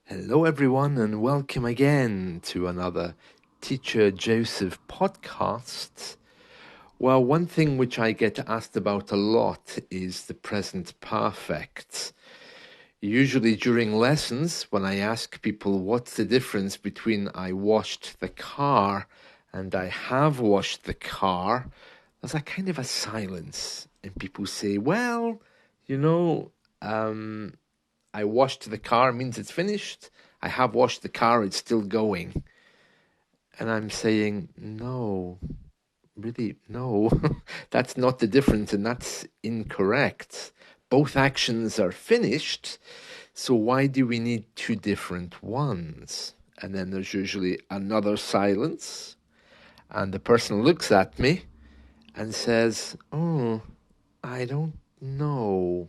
Hello, everyone, and welcome again to another Teacher Joseph podcast. Well, one thing which I get asked about a lot is the present perfect. Usually during lessons, when I ask people what's the difference between I washed the car and I have washed the car, there's a kind of a silence, and people say, well, you know, I washed the car means it's finished. I have washed the car, it's still going. And I'm saying, no, really, no, that's not the difference, and that's incorrect. Both actions are finished, so why do we need two different ones? And then there's usually another silence, and the person looks at me and says, oh, I don't know.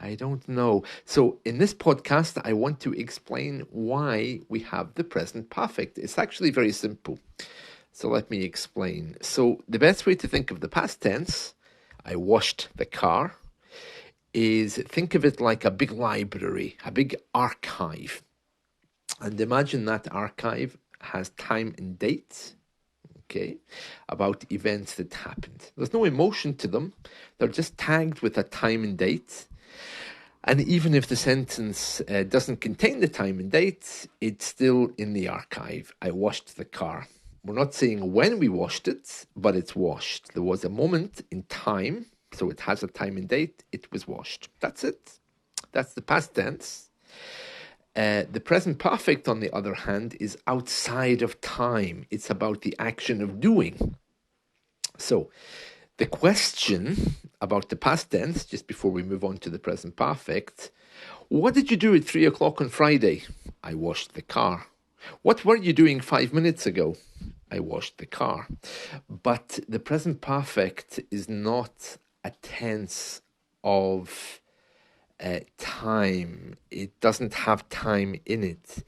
I don't know. So in this podcast, I want to explain why we have the present perfect. It's actually very simple. So let me explain. So the best way to think of the past tense, I washed the car, is think of it like a big library, a big archive. And imagine that archive has time and date, okay, about events that happened. There's no emotion to them. They're just tagged with a time and date. And even if the sentence doesn't contain the time and date, it's still in the archive. I washed the car. We're not saying when we washed it, but it's washed. There was a moment in time, so it has a time and date. It was washed. That's it. That's the past tense. The present perfect, on the other hand, is outside of time. It's about the action of doing. So, the question about the past tense, just before we move on to the present perfect, what did you do at 3 o'clock on Friday? I washed the car. What were you doing 5 minutes ago? I washed the car. But the present perfect is not a tense of time. It doesn't have time in it.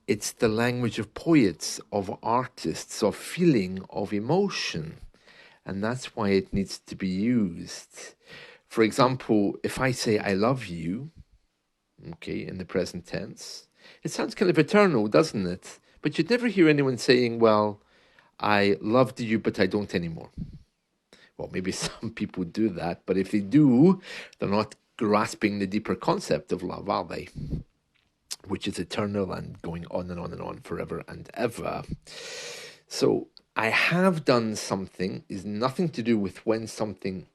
It's the language of poets, of artists, of feeling, of emotion. And that's why it needs to be used. For example, if I say I love you, okay, in the present tense, it sounds kind of eternal, doesn't it? But you'd never hear anyone saying, well, I loved you, but I don't anymore. Well, maybe some people do that, but if they do, they're not grasping the deeper concept of love, are they? Which is eternal and going on and on and on forever and ever. So, I have done something is nothing to do with when something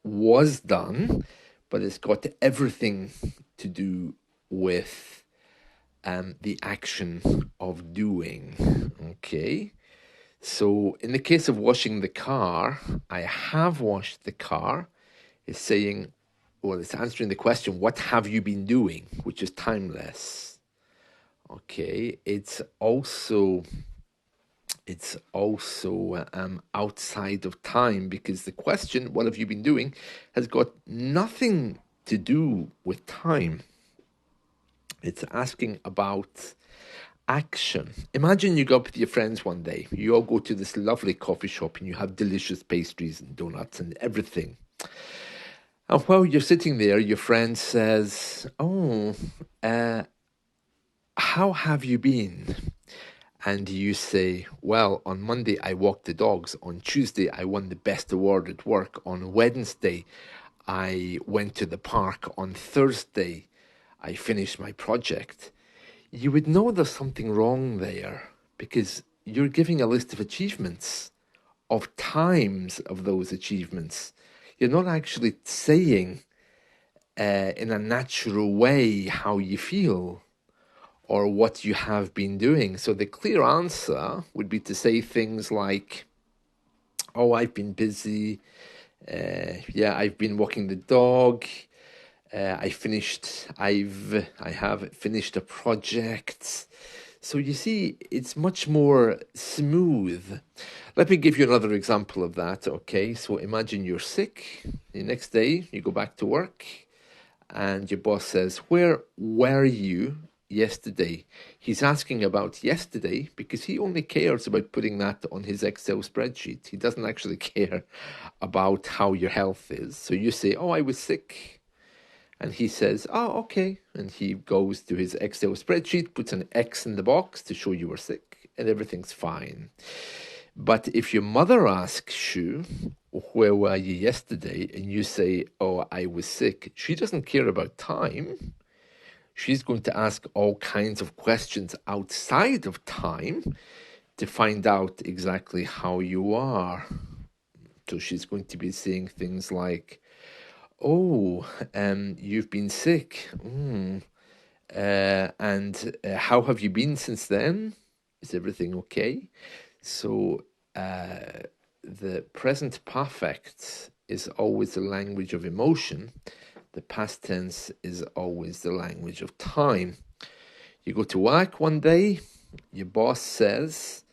was done, but it's got everything to do with the action of doing. Okay. So in the case of washing the car, I have washed the car is saying, well, it's answering the question, what have you been doing? Which is timeless. Okay. It's also outside of time, because the question, what have you been doing, has got nothing to do with time. It's asking about action. Imagine you go up with your friends one day. You all go to this lovely coffee shop and you have delicious pastries and donuts and everything. And while you're sitting there, your friend says, oh, how have you been? And you say, well, on Monday I walked the dogs. On Tuesday I won the best award at work. On Wednesday I went to the park. On Thursday I finished my project. You would know there's something wrong there, because you're giving a list of achievements, of times of those achievements. You're not actually saying in a natural way how you feel or what you have been doing. So the clear answer would be to say things like, oh, I've been busy. I've been walking the dog. I have finished a project. So you see, it's much more smooth. Let me give you another example of that, okay? So imagine you're sick. The next day, you go back to work, and your boss says, where were you yesterday? He's asking about yesterday because he only cares about putting that on his Excel spreadsheet. He doesn't actually care about how your health is. So you say, oh, I was sick. And he says, oh, okay. And he goes to his Excel spreadsheet, puts an X in the box to show you were sick, and everything's fine. But if your mother asks you, where were you yesterday? And you say, oh, I was sick, she doesn't care about time. She's going to ask all kinds of questions outside of time to find out exactly how you are. So she's going to be saying things like, oh, you've been sick. And how have you been since then? Is everything okay? So the present perfect is always the language of emotion. The past tense is always the language of time. You go to work one day, your boss says,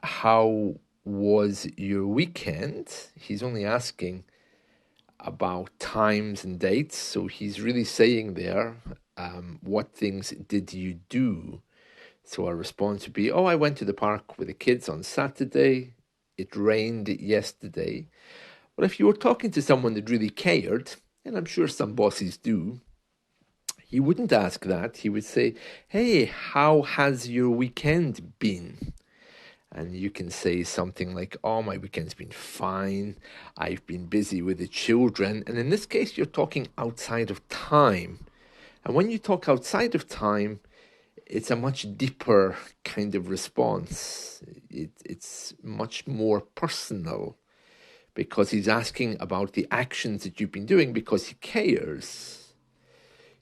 how was your weekend? He's only asking about times and dates, so he's really saying there, what things did you do? So our response would be, oh, I went to the park with the kids on Saturday. It rained yesterday. But if you were talking to someone that really cared, and I'm sure some bosses do, he wouldn't ask that. He would say, hey, how has your weekend been? And you can say something like, oh, my weekend's been fine. I've been busy with the children. And in this case, you're talking outside of time. And when you talk outside of time, it's a much deeper kind of response. It's much more personal because he's asking about the actions that you've been doing because he cares.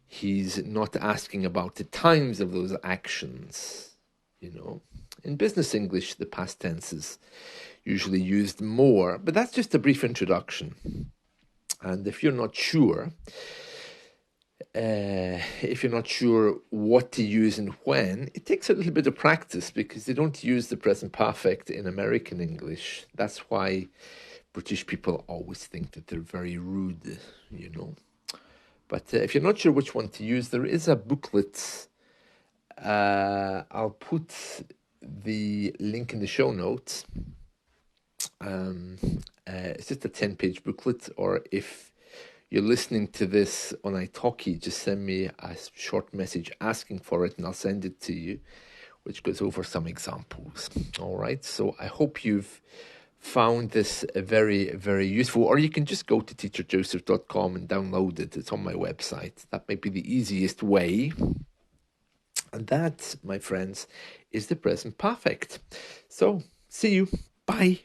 He's not asking about the times of those actions, you know. In business English, the past tense is usually used more, but that's just a brief introduction. And if you're not sure what to use and when, it takes a little bit of practice because they don't use the present perfect in American English. That's why British people always think that they're very rude, you know. But if you're not sure which one to use, there is a booklet. I'll put the link in the show notes. It's just a 10-page booklet, or if you're listening to this on italki, just send me a short message asking for it and I'll send it to you, which goes over some examples. All right, so I hope you've found this very, very useful, or you can just go to teacherjoseph.com and download it. It's on my website. That might be the easiest way. And that, my friends, is the present perfect. So, see you. Bye.